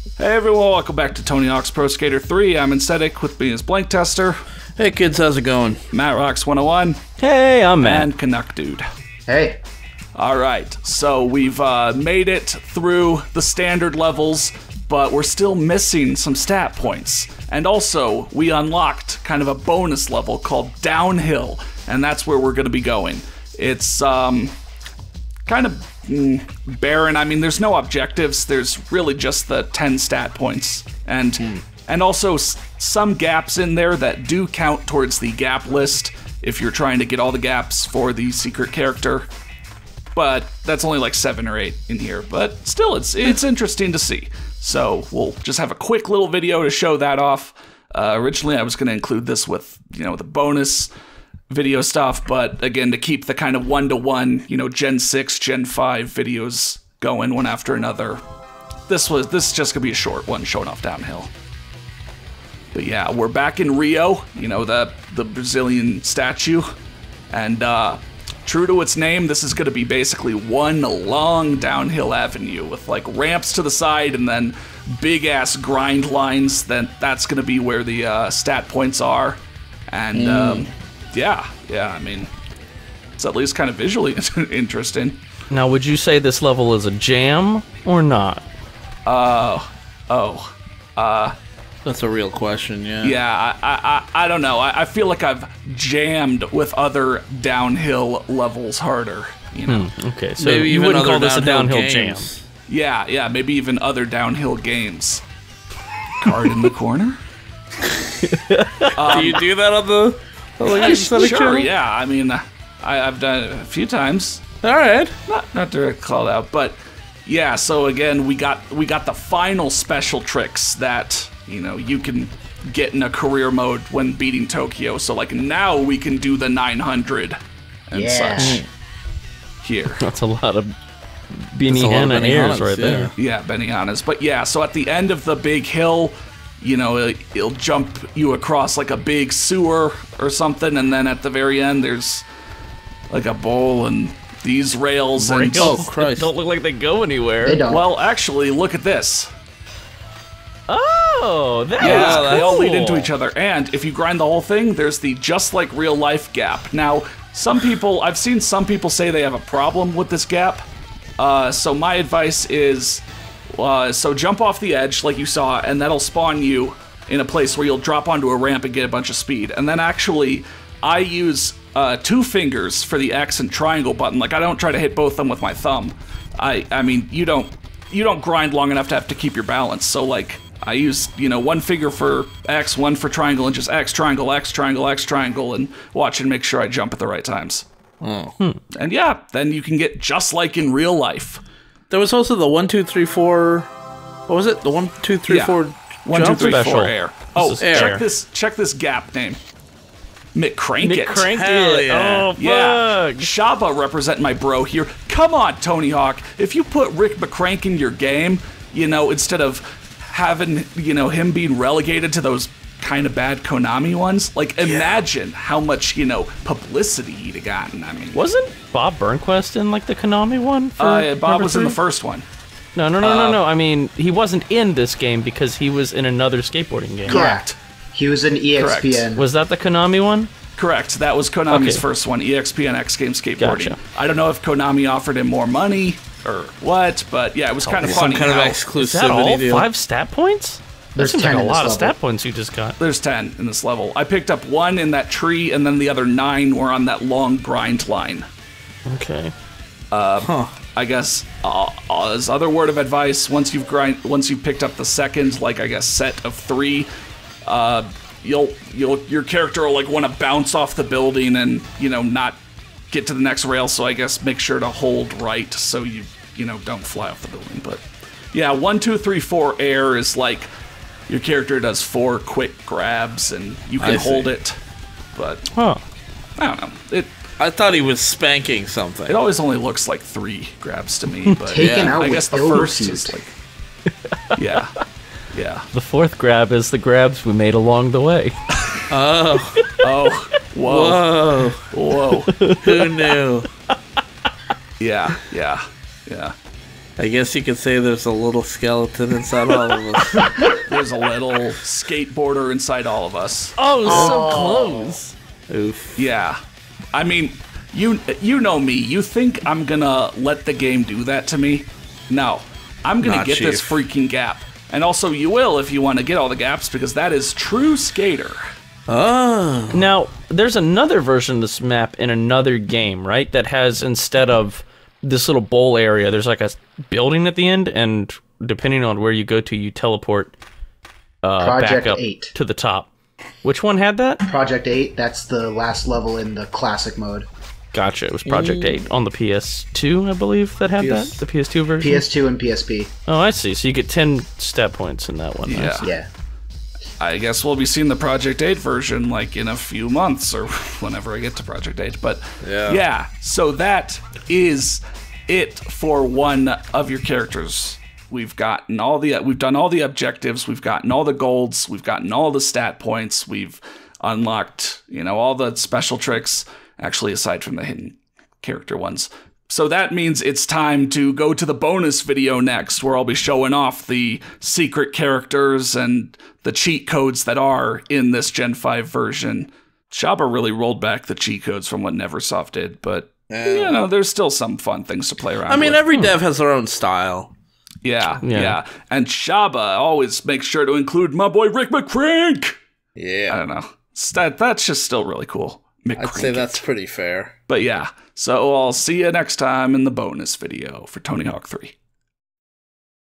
Hey everyone, welcome back to Tony Hawk's Pro Skater 3. I'm Aesthetic, with me is Blank Tester. Hey kids, how's it going? Matt Rocks 101. Hey, I'm Matt. And Canuck Dude. Hey. Alright, so we've made it through the standard levels, but we're still missing some stat points. And also, we unlocked kind of a bonus level called Downhill, and that's where we're going to be going. It's kind of barren. I mean, there's no objectives. There's really just the 10 stat points. And also some gaps in there that do count towards the gap list if you're trying to get all the gaps for the secret character. But that's only like 7 or 8 in here. But still, it's interesting to see. So we'll just have a quick little video to show that off. Originally, I was going to include this with, the bonus video stuff, but again, to keep the kind of one-to-one, Gen 6, Gen 5 videos going one after another. This is just gonna be a short one showing off Downhill. But yeah, we're back in Rio, the Brazilian statue, and true to its name, this is gonna be basically one long downhill avenue with like ramps to the side and then big-ass grind lines. That's gonna be where the stat points are, and Yeah, I mean, it's at least kind of visually interesting. Now, would you say this level is a jam or not? That's a real question, yeah. Yeah, I don't know. I feel like I've jammed with other downhill levels harder, Okay, so Maybe you even wouldn't other call this a downhill games. jam. Yeah, maybe even other downhill games. Card in the corner? Do you do that on the... Sure, yeah. I mean, I've done it a few times. All right. Not direct called out, but yeah. So again, we got the final special tricks that you can get in a career mode when beating Tokyo. So like now we can do the 900 and such. Here, that's a lot of Benihana airs right there. Yeah, Benihanas. But yeah, so at the end of the big hill, it'll jump you across like a big sewer or something, and then at the very end there's like a bowl and these rails and oh Christ, don't look like they go anywhere. They don't. Well, actually, look at this. Oh, that's They all lead cool. into each other, and if you grind the whole thing, there's the just like real life gap. Now, I've seen some people say they have a problem with this gap. So my advice is, so jump off the edge like you saw, and that'll spawn you in a place where you'll drop onto a ramp and get a bunch of speed. And then actually, I use 2 fingers for the X and triangle button. Like I don't try to hit both of them with my thumb. I mean you don't grind long enough to have to keep your balance. So like I use 1 finger for X, 1 for triangle, and just X, triangle, X, triangle, X, triangle, and watch and make sure I jump at the right times. And yeah, then you can get just like in real life. There was also the 1, 2, 3, 4. What was it? The 1, 2, 3, 4. 1, 2, 3, 4 air. Oh, air. check this gap name. McCrankit. McCrankit. Hell yeah. Oh, fuck. Yeah, Shaba representing my bro here. Come on, Tony Hawk. If you put Rick McCrank in your game, instead of having, him being relegated to those kind of bad Konami ones, like imagine how much, publicity he'd have gotten. I mean, Wasn't Bob Burnquist in like the Konami one? Bob was in the first one. No. I mean, he wasn't in this game because he was in another skateboarding game. Correct. He was in EXPN. Was that the Konami one? Correct. That was Konami's Okay. first one, EXPN X Games Skateboarding. Gotcha. I don't know if Konami offered him more money or what, but yeah, it was kind of funny. Some kind of how exclusivity Is that all deal. 5 stat points? That There's seems 10 like a in this lot of level. stat points you just got. There's 10 in this level. I picked up 1 in that tree, and then the other 9 were on that long grind line. Okay. I guess as other word of advice, once you've picked up the second, like I guess set of 3, your character will like want to bounce off the building and not get to the next rail. So I guess make sure to hold right so you don't fly off the building. But yeah, 1, 2, 3, 4 air is like your character does 4 quick grabs and you can hold it. But Huh. I don't know. I thought he was spanking something. It always only looks like 3 grabs to me. But Taken yeah, out I with guess the ill first repute. is like yeah. The 4th grab is the grabs we made along the way. Oh. Oh. Whoa. Whoa. Whoa. Who knew? Yeah. I guess you could say there's a little skeleton inside all of us. There's a little skateboarder inside all of us. Oh, so close. Oof. Yeah. I mean, you know me. You think I'm gonna let the game do that to me? No. I'm gonna Nah, get this Chief. freaking gap. And also, you will if you want to get all the gaps, because that is true skater. Oh. Now, there's another version of this map in another game, right? That has, instead of this little bowl area, there's like a building at the end, and depending on where you go to, you teleport back Project up 8. to the top. Which one had that? Project 8, that's the last level in the classic mode. Gotcha, it was Project 8 on the PS2, I believe, that had that? The PS2 version? PS2 and PSP. Oh, I see. So you get 10 stat points in that one. I Yeah. see. Yeah. I guess we'll be seeing the Project 8 version like in a few months or whenever I get to Project 8. But yeah, so that is it for one of your characters. We've done all the objectives, we've gotten all the golds, we've gotten all the stat points, we've unlocked, all the special tricks, actually aside from the hidden character ones. So that means it's time to go to the bonus video next, where I'll be showing off the secret characters and the cheat codes that are in this Gen 5 version. Shaba really rolled back the cheat codes from what Neversoft did, but there's still some fun things to play around with. I mean, every dev has their own style. Yeah. And Shaba always makes sure to include my boy Rick McCrank. Yeah. I don't know. That's just still really cool. I'd say that's pretty fair. But yeah, so I'll see you next time in the bonus video for Tony Hawk 3.